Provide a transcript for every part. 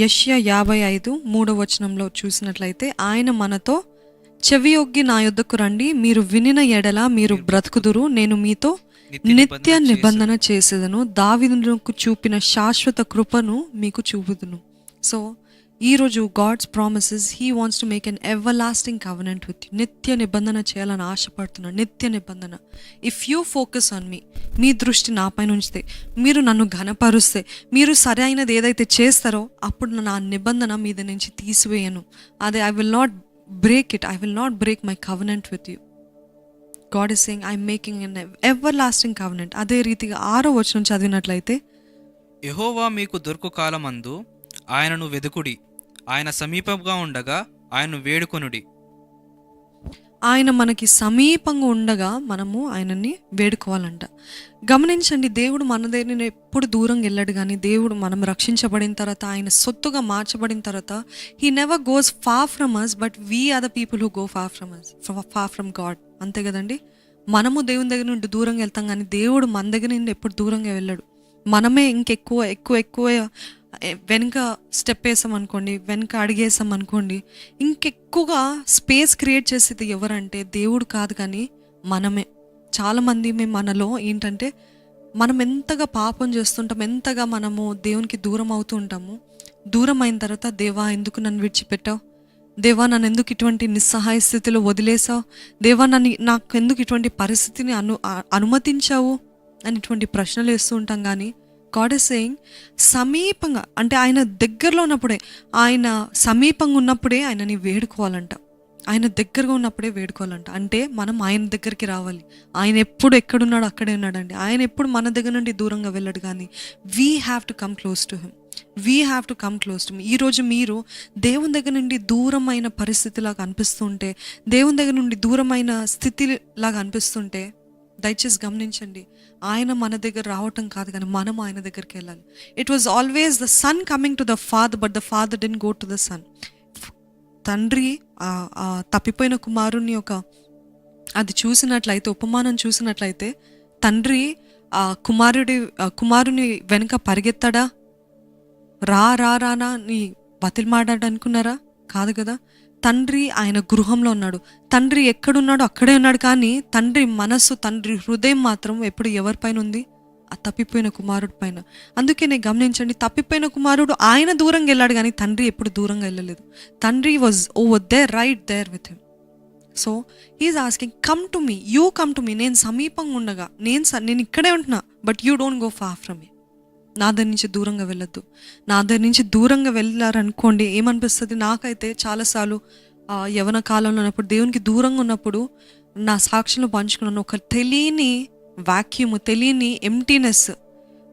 యెషయా 55:3 చూసినట్లయితే, ఆయన మనతో చెవియొగ్గి నా యొద్దకు రండి, మీరు వినిన ఎడల మీరు బ్రతుకుదురు, నేను మీతో నిత్య నిబంధన చేసేదను, దావీదునకు చూపిన శాశ్వత కృపను మీకు చూపుదును. సో ఈరోజు God's promises, he wants to make an everlasting covenant with you. నిత్య నిబంధన చేయాలని ఆశపడుతున్నాను, నిత్య నిబంధన. If you focus on me, మీ దృష్టి నాపైన ఉంచితే, మీరు నన్ను ఘనపరుస్తే, మీరు సరైనది ఏదైతే చేస్తారో అప్పుడు నా నిబంధన మీద నుంచి తీసివేయను. అదే I will not break it, I will not break my covenant with you. God is saying I'm making N everlasting covenant. అదే రీతిగా 6వ వచనం చదివినట్లయితే, యెహోవా మీకు దొరుకు కాలమందు ఆయనను వెదుకుడి, ఆయన సమీపంగా ఉండగా ఆయనను వేడుకొనుడి. ఆయన మనకి సమీపంగా ఉండగా మనము ఆయనని వేడుకోవాలంట. గమనించండి, దేవుడు మన దగ్గర ఎప్పుడు దూరంగా వెళ్ళాడు, కానీ దేవుడు మనం రక్షించబడిన తర్వాత, ఆయన సొత్తుగా మార్చబడిన తర్వాత, he never goes far from us, but we are the people who go far from us, far from God. అంతే కదండి. మనము దేవుని దగ్గర నుండి దూరంగా వెళ్తాం, కానీ దేవుడు మన దగ్గర నుండి ఎప్పుడు దూరంగా వెళ్ళాడు. మనమే ఇంకెక్కువ ఎక్కువ ఎక్కువ వెనుక స్టెప్ వేసాం అనుకోండి, వెనుక అడిగేసాం అనుకోండి, ఇంకెక్కువగా స్పేస్ క్రియేట్ చేసేది ఎవరంటే దేవుడు కాదు, కానీ మనమే. చాలామంది మేము మనలో ఏంటంటే, మనం ఎంతగా పాపం చేస్తుంటాం, ఎంతగా మనము దేవునికి దూరం అవుతూ ఉంటాము. దూరం అయిన తర్వాత, దేవా ఎందుకు నన్ను విడిచిపెట్టావు, దేవా నన్ను ఎందుకు ఇటువంటి నిస్సహాయ స్థితిలో వదిలేసావు, దేవా నాకు ఎందుకు ఇటువంటి పరిస్థితిని అనుమతించావు అని ఇటువంటి ప్రశ్నలు వేస్తూ ఉంటాం. కానీ గాడ్ ఈస్ సేయింగ్, సమీపంగా అంటే ఆయన దగ్గరలో ఉన్నప్పుడే, ఆయన సమీపంగా ఉన్నప్పుడే ఆయనని వేడుకోవాలంట. ఆయన దగ్గరగా ఉన్నప్పుడే వేడుకోవాలంట. అంటే మనం ఆయన దగ్గరికి రావాలి. ఆయన ఎప్పుడు ఎక్కడున్నాడో అక్కడే ఉన్నాడండి. ఆయన ఎప్పుడు మన దగ్గర నుండి దూరంగా వెళ్ళడు, కానీ we have to come close to him, we have to come close to him. ఈరోజు మీరు దేవుని దగ్గర నుండి దూరమైన పరిస్థితిలాగా అనిపిస్తుంటే, దేవుని దగ్గర నుండి దూరమైన స్థితిలాగా అనిపిస్తుంటే, దయచేసి గమనించండి, ఆయన మన దగ్గర రావటం కాదు, కానీ మనం ఆయన దగ్గరికి వెళ్ళాలి. It was always the son coming to the father, but the father didn't go to the son. తండ్రి తప్పిపోయిన కుమారుని అది చూసినట్లయితే, ఉపమానం చూసినట్లయితే, తండ్రి కుమారుని వెనుక పరిగెత్తాడా, రానా నీ బతిమాడాడు అనుకున్నారా? కాదు కదా. తండ్రి ఆయన గృహంలో ఉన్నాడు, తండ్రి ఎక్కడున్నాడో అక్కడే ఉన్నాడు, కానీ తండ్రి మనస్సు, తండ్రి హృదయం మాత్రం ఎప్పుడు ఎవరిపైన ఉంది? ఆ తప్పిపోయిన కుమారుడి పైన. అందుకే నేను గమనించండి, తప్పిపోయిన కుమారుడు ఆయన దూరంగా వెళ్ళాడు, కానీ తండ్రి ఎప్పుడు దూరంగా వెళ్ళలేదు. తండ్రి was over there, right there with him. So he's asking, come to me, you come to me. నేను సమీపంగా ఉండగా, నేను ఇక్కడే ఉంటున్నా, but you don't go far from me. నా దగ్గర నుంచి దూరంగా వెళ్ళొద్దు. నా దగ్గర నుంచి దూరంగా వెళ్ళారనుకోండి, ఏమనిపిస్తుంది? నాకైతే చాలాసార్లు యవ్వన కాలంలో ఉన్నప్పుడు, దేవునికి దూరంగా ఉన్నప్పుడు, నా సాక్షులు పంచుకున్నాను. ఒక తెలియని వాక్యూమ్, తెలియని ఎంప్టీనెస్,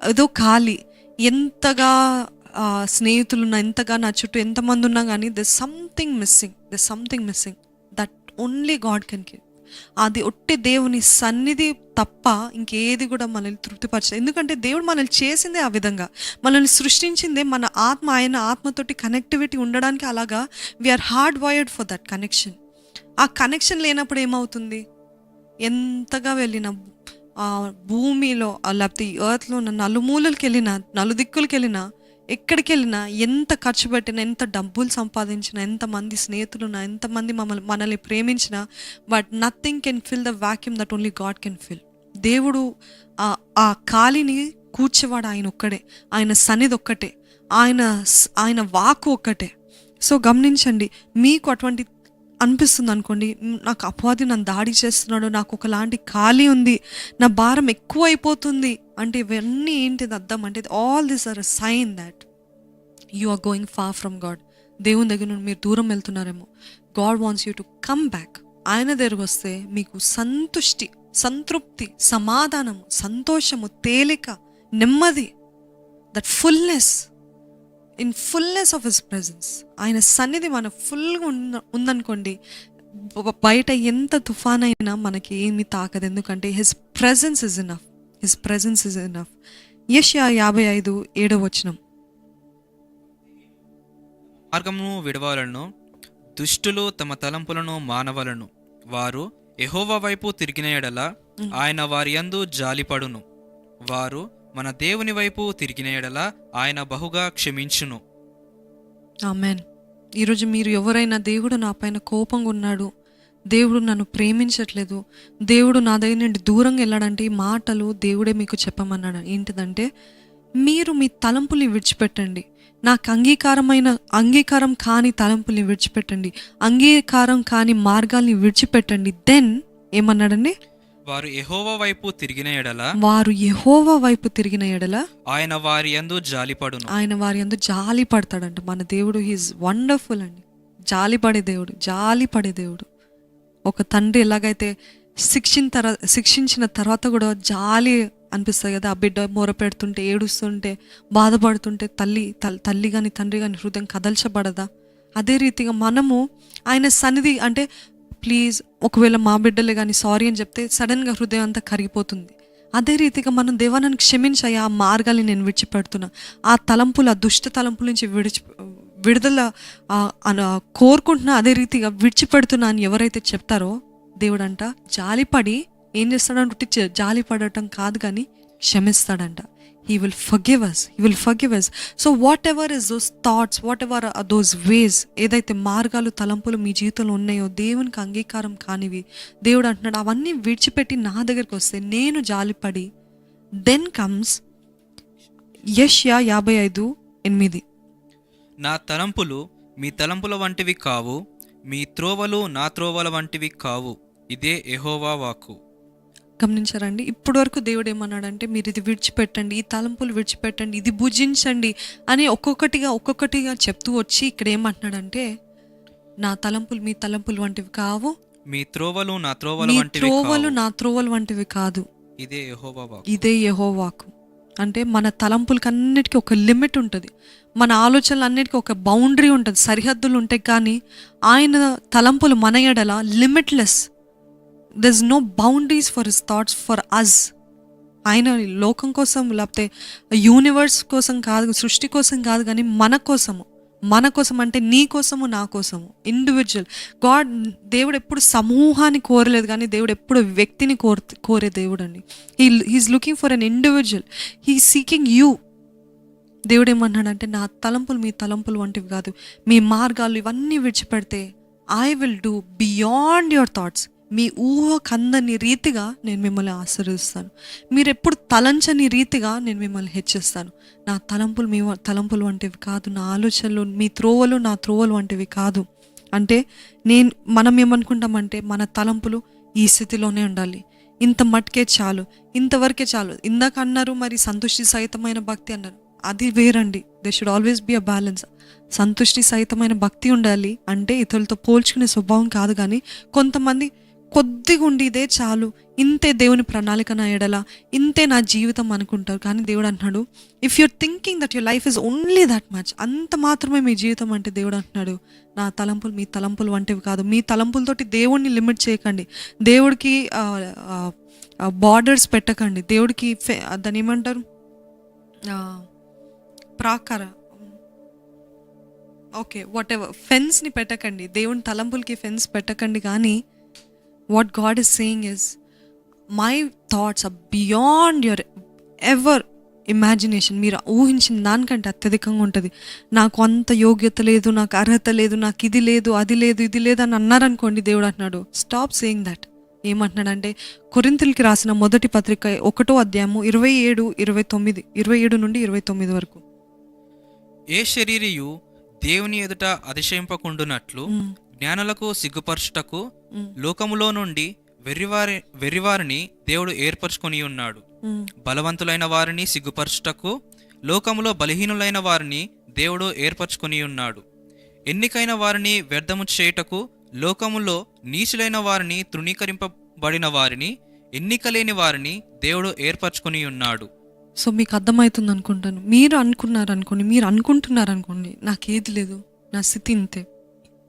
ఏదో ఖాళీ. ఎంతగా స్నేహితులు ఉన్నా, ఎంతగా నా చుట్టూ ఎంతమంది ఉన్నా కానీ, this something missing that only God can give. అది ఒట్టి దేవుని సన్నిధి తప్ప ఇంకేది కూడా మనల్ని తృప్తిపరచదు. ఎందుకంటే దేవుడు మనల్ని చేసిందే ఆ విధంగా, మనల్ని సృష్టించిందే మన ఆత్మ, ఆయన ఆత్మతోటి కనెక్టివిటీ ఉండడానికి. అలాగా we are hardwired for that connection. ఆ కనెక్షన్ లేనప్పుడు ఏమవుతుంది? ఎంతగా వెళ్ళిన భూమిలో, లేకపోతే ఈ ఎర్త్లో ఉన్న నలుమూలకి వెళ్ళినా, నలుదిక్కులకి వెళ్ళినా, ఎక్కడికి వెళ్ళినా, ఎంత ఖర్చు పెట్టినా, ఎంత డబ్బులు సంపాదించినా, ఎంతమంది స్నేహితులున్నా, ఎంతమంది మనల్ని ప్రేమించినా, but nothing can fill the vacuum that only God can fill. దేవుడు ఆ ఖాళీని కూర్చేవాడు ఆయన ఒక్కడే, ఆయన సన్నిధి ఒక్కటే, ఆయన వాక్కు ఒక్కటే. సో గమనించండి, మీకు అటువంటి అనిపిస్తుంది అనుకోండి, నాకు అపవాది నన్ను దాడి చేస్తున్నాడు, నాకు ఒకలాంటి ఖాళీ ఉంది, నా భారం ఎక్కువ అయిపోతుంది అంటే, ఇవన్నీ ఏంటిది అర్థం అంటే, all this are a sign that you are going far from God. దేవుని దగ్గర నుండి మీరు దూరం వెళ్తున్నారేమో. God wants you to come back. ఆయన దగ్గరకు వస్తే మీకు సంతృప్తి, సమాధానము, సంతోషము, తేలిక, నెమ్మది, that in fullness of his presence. ఆయన సన్నిధి మన ఫుల్గా ఉందనుకోండి, బయట ఎంత తుఫాన్ అయినా మనకి ఏమి తాకదు. ఎందుకంటే హిస్ ప్రెజెన్స్ ఇస్ ఇనఫ్. యెషయా 55:7 మార్గమును విడవాలను, దుష్టులు తమ తలంపులను మానవలను, వారు యెహోవా వైపు తిరిగిన ఎడల ఆయన వారి యందు జాలిపడును, వారు మన దేవుని వైపు తిరిగిన ఎడల ఆయన బహుగా క్షమించును. ఆమెన్. ఈరోజు మీరు ఎవరైనా దేవుడు నా పైన కోపంగా ఉన్నాడు, దేవుడు నన్ను ప్రేమించట్లేదు, దేవుడు నా దగ్గర నుండి దూరంగా వెళ్ళాడంటే, ఈ మాటలు దేవుడే మీకు చెప్పమన్నాడు. ఏంటిదంటే, మీరు మీ తలంపుల్ని విడిచిపెట్టండి. నాకు అంగీకారం కాని తలంపుల్ని విడిచిపెట్టండి, అంగీకారం కాని మార్గాల్ని విడిచిపెట్టండి. దెన్ ఏమన్నాడండి? వారు యెహోవా వైపు తిరిగిన ఎడల ఆయన వారి యందు జాలి పడతాడంట. మన దేవుడు హీస్ వండర్ఫుల్ అండి. జాలిపడే దేవుడు. ఒక తండ్రి ఎలాగైతే శిక్షించిన తర్వాత కూడా జాలి అనిపిస్తుంది కదా, ఆ బిడ్డ మొర పెడుతుంటే, ఏడుస్తుంటే, బాధపడుతుంటే తల్లి కానీ తండ్రి కానీ హృదయం కదల్చబడదా? అదే రీతిగా మనము ఆయన సన్నిధి అంటే, ప్లీజ్, ఒకవేళ మా బిడ్డలే కానీ సారీ అని చెప్తే సడన్గా హృదయం అంతా కరిగిపోతుంది. అదే రీతిగా మనం దేవా నన్ను క్షమించాయి, ఆ మార్గాల్ని నేను విడిచిపెడుతున్నా, ఆ తలంపులు, ఆ దుష్ట తలంపుల నుంచి విడుదల కోరుకుంటున్నా, అదే రీతిగా విడిచిపెడుతున్నా అని ఎవరైతే చెప్తారో దేవుడంట జాలిపడి ఏం చేస్తాడంటే, జాలి పడటం కాదు కానీ క్షమిస్తాడంట. He will forgive us. So whatever is those thoughts, whatever are those ways, ఏదైతే మార్గాలు తలంపులు మీ జీవితంలో ఉన్నాయో దేవునికి అంగీకారం కానివి, దేవుడు అంటున్నాడు అవన్నీ విడిచిపెట్టి నా దగ్గరికి వస్తే నేను జాలిపడి. దెన్ కమ్స్ యెషయా 55:8. నా తలంపులు మీ తలంపుల వంటివి కావు, మీ త్రోవలు నా త్రోవల వంటివి కావు, ఇదే యెహోవా వాక్కు. గమనించారండి? ఇప్పటి వరకు దేవుడు ఏమన్నాడంటే, మీరు ఇది విడిచిపెట్టండి, ఈ తలంపులు విడిచిపెట్టండి, ఇది భుజించండి అని ఒక్కొక్కటిగా చెప్తూ వచ్చి ఇక్కడ ఏమంటున్నాడంటే, నా తలంపులు మీ తలంపులు వంటివి కావు, మీ త్రోవలు నా త్రోవలు వంటివి కాదు, ఇదే యెహోవా వాక్కు. అంటే మన తలంపులకి అన్నిటికీ ఒక లిమిట్ ఉంటుంది, మన ఆలోచనలు అన్నిటికీ ఒక బౌండరీ ఉంటుంది, సరిహద్దులు ఉంటాయి. కానీ ఆయన తలంపులు మన ఎడల limitless. There's no boundaries for his thoughts for us. ఆయన లోకం కోసం లేకపోతే యూనివర్స్ కోసం కాదు, సృష్టి కోసం కాదు, కానీ మన కోసం అంటే నీ కోసము, నా కోసము, ఇండివిజువల్. దేవుడు ఎప్పుడు సమూహాన్ని కోరలేదు, కానీ దేవుడు ఎప్పుడు వ్యక్తిని కోరే దేవుడు అండి. He's looking for an individual, he's seeking you. దేవుడు ఏమన్నాడంటే, నా తలంపులు మీ తలంపులు వంటివి కాదు, మీ మార్గాలు ఇవన్నీ విడిచిపెడితే I will do beyond your thoughts. మీ ఊహకందని రీతిగా నేను మిమ్మల్ని ఆశీర్వదిస్తాను, మీరు ఎప్పుడు తలంచని రీతిగా నేను మిమ్మల్ని హెచ్చిస్తాను. నా తలంపులు మీ తలంపులు వంటివి కాదు, నా ఆలోచనలు మీ త్రోవలు నా త్రోవలు వంటివి కాదు. అంటే మనం ఏమనుకుంటామంటే, మన తలంపులు ఈ స్థితిలోనే ఉండాలి, ఇంత మట్టుకే చాలు, ఇంతవరకే చాలు. ఇందాక అన్నారు మరి సంతుష్టి సహితమైన భక్తి అన్నారు, అది వేరండి. They should always be a balance. సంతుష్టి సహితమైన భక్తి ఉండాలి అంటే ఇతరులతో పోల్చుకునే స్వభావం కాదు. కానీ కొంతమంది కొద్దిగా ఉండి ఇదే చాలు, ఇంతే దేవుని ప్రణాళిక నా ఎడల, ఇంతే నా జీవితం అనుకుంటారు. కానీ దేవుడు అంటున్నాడు, if you're thinking that your life is only that much, అంత మాత్రమే మీ జీవితం అంటే, దేవుడు అంటున్నాడు నా తలంపులు మీ తలంపులు వంటివి కాదు. మీ తలంపులతోటి దేవుడిని లిమిట్ చేయకండి, దేవుడికి బార్డర్స్ పెట్టకండి, దేవుడికి దాన్ని ఏమంటారు, ఫెన్స్ని పెట్టకండి, దేవుని తలంపులకి ఫెన్స్ పెట్టకండి. కానీ what God is saying is, my thoughts are beyond your ever imagination. మీరు ఊహించిన దానికంటే అత్యధికంగా ఉంటుంది. నాకు అంత యోగ్యత లేదు, నాకు అర్హత లేదు, నాకు ఇది లేదు, అది లేదు, ఇది లేదు అని అన్నారనుకోండి, దేవుడు అంటున్నాడు స్టాప్ సేయింగ్ దట్. ఏమంటున్నాడంటే, కొరింథీయులకి రాసిన మొదటి పత్రిక 1వ అధ్యాయము 27 నుండి 29 వరకు. ఏ శరీరియు దేవుని ఎదుట అతిశయింపకుండునట్లు జ్ఞానులకు సిగ్గుపరచుటకు లోకములో నుండి వెర్రివారిని దేవుడు ఏర్పరచుకొని ఉన్నాడు. బలవంతులైన వారిని సిగ్గుపరచుటకు లోకములో బలహీనులైన వారిని దేవుడు ఏర్పరచుకొని ఉన్నాడు. ఎన్నికైన వారిని వ్యర్థము చేయుటకు లోకములో నీచులైన వారిని, తృణీకరింపబడిన వారిని, ఎన్నికలేని వారిని దేవుడు ఏర్పరచుకొని ఉన్నాడు. సో మీకు అర్థమవుతుంది అనుకుంటాను. మీరు అనుకుంటున్నారనుకోండి నాకేది లేదు, నా స్థితి ఇంతే,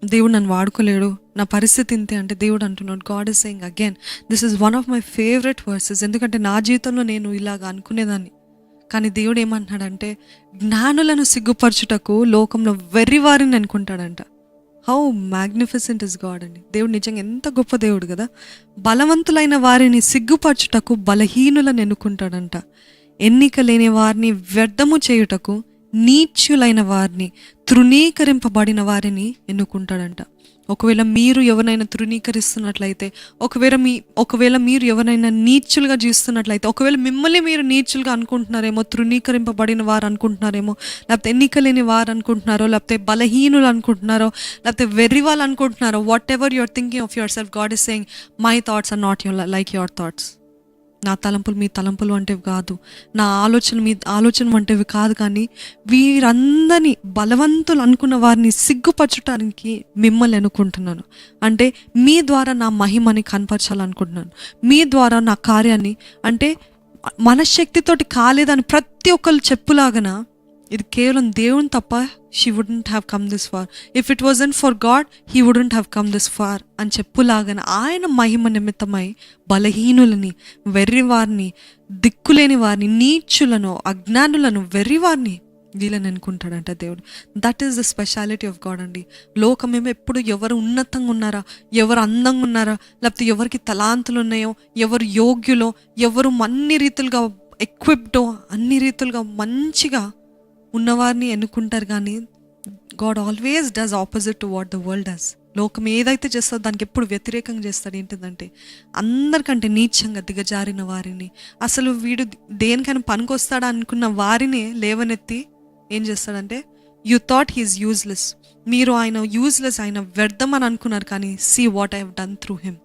దేవుడు నన్ను వాడుకోలేడు, నా పరిస్థితి ఇంతే అంటే, దేవుడు అంటున్నాడు, God is saying again, this is one of my favourite versus. ఎందుకంటే నా జీవితంలో నేను ఇలాగ అనుకునేదాన్ని, కానీ దేవుడు ఏమంటున్నాడంటే, జ్ఞానులను సిగ్గుపరచుటకు లోకంలో వెర్రివారిని అనుకుంటాడంట. హౌ మ్యాగ్నిఫిసెంట్ ఇస్ గాడ్ అండి. దేవుడు నిజంగా ఎంత గొప్ప దేవుడు కదా. బలవంతులైన వారిని సిగ్గుపరచుటకు బలహీనులను ఎన్నుకుంటాడంట, ఎన్నిక లేని వారిని వ్యర్థము చేయుటకు నీచులైన వారిని, తృణీకరింపబడిన వారిని ఎన్నుకుంటాడంట. ఒకవేళ మీరు ఎవరినైనా తృణీకరిస్తున్నట్లయితే, ఒకవేళ మీరు ఎవరైనా నీచులుగా జీవిస్తున్నట్లయితే, ఒకవేళ మిమ్మల్ని మీరు నీచులుగా అనుకుంటున్నారేమో, తృణీకరింపబడిన వారు అనుకుంటున్నారేమో, లేకపోతే ఎన్నిక లేని వారు అనుకుంటున్నారో, లేకపోతే బలహీనులు అనుకుంటున్నారో, లేకపోతే వెర్రి వాళ్ళు అనుకుంటున్నారో, whatever you're thinking of yourself, God is saying my thoughts are not like your thoughts. నా తలంపులు మీ తలంపులు వంటివి కాదు, నా ఆలోచన మీ ఆలోచన వంటివి కాదు. కానీ వీరందరినీ బలవంతులు అనుకున్న వారిని సిగ్గుపరచడానికి మిమ్మల్ని అనుకుంటున్నాను. అంటే మీ ద్వారా నా మహిమని కనపరచాలనుకుంటున్నాను, మీ ద్వారా నా కార్యాన్ని, అంటే మనశక్తితోటి కాలేదని ప్రతి ఒక్కరు చెప్పులాగన ఇది కేవలం దేవుని తప్ప she wouldn't have come this far, if it wasn't for God he wouldn't have come this far అని చెప్పులాగన ఆయన మహిమ నిమిత్తమై బలహీనులని, వెర్రివారిని, దిక్కులేని వారిని, నీచులను, అజ్ఞానులను, వెర్రివారిని వీళ్ళని అనుకుంటాడంట దేవుడు. That is the speciality of God అండి. లోకమేమో ఎప్పుడు ఎవరు ఉన్నతంగా ఉన్నారా, ఎవరు అందంగా ఉన్నారా, లేకపోతే ఎవరికి తలాంతులు ఉన్నాయో, ఎవరు యోగ్యులో, ఎవరు అన్ని రీతులుగా ఎక్విప్డో, అన్ని రీతులుగా మంచిగా ఉన్నవారిని ఎన్నుకుంటారు. కానీ God always does opposite to what the world does. లోకం ఏదైతే చేస్తుందో దానికి ఎప్పుడు వ్యతిరేకంగా చేస్తాడు. ఏంటిదంటే అందరికంటే నీచంగా దిగజారిన వారిని, అసలు వీడు దేనికైనా పనికొస్తాడా అనుకున్న వారిని లేవనెత్తి ఏం చేస్తాడంటే, యూ థాట్ హీఈస్ యూజ్లెస్, మీరు ఆయన యూజ్లెస్, ఆయన వ్యర్థం అని అనుకున్నారు. కానీ see what I have done through him,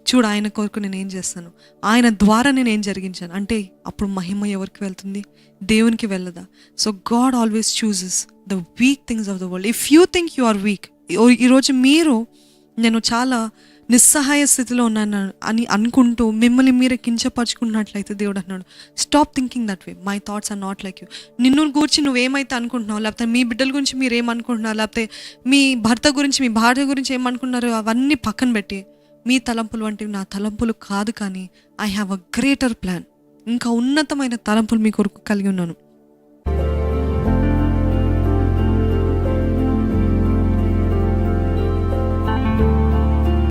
చూడు ఆయన కొరకు నేను ఏం చేస్తాను, ఆయన ద్వారా నేను ఏం జరిగించాను. అంటే అప్పుడు మహిమ ఎవరికి వెళ్తుంది? దేవునికి వెళ్ళదా? So God always chooses the weak things of the world. If you think you are weak, ఈరోజు మీరు నేను చాలా నిస్సహాయ స్థితిలో ఉన్నాను అని అనుకుంటూ మిమ్మల్ని మీరే కించపరుచుకున్నట్లయితే దేవుడు అన్నాడు, stop thinking that way, my thoughts are not like you. నిన్ను గురించి నువ్వేమైతే అనుకుంటున్నావు, లేకపోతే మీ బిడ్డల గురించి మీరు ఏమనుకుంటున్నారు, లేకపోతే మీ భర్త గురించి, మీ భార్య గురించి ఏమనుకుంటున్నారో అవన్నీ పక్కన పెట్టి, మీ తలంపులు వంటివి నా తలంపులు కాదు, కానీ I have a greater plan, ఇంకా ఉన్నతమైన తలంపులు మీ కొరకు కలిగి ఉన్నాను.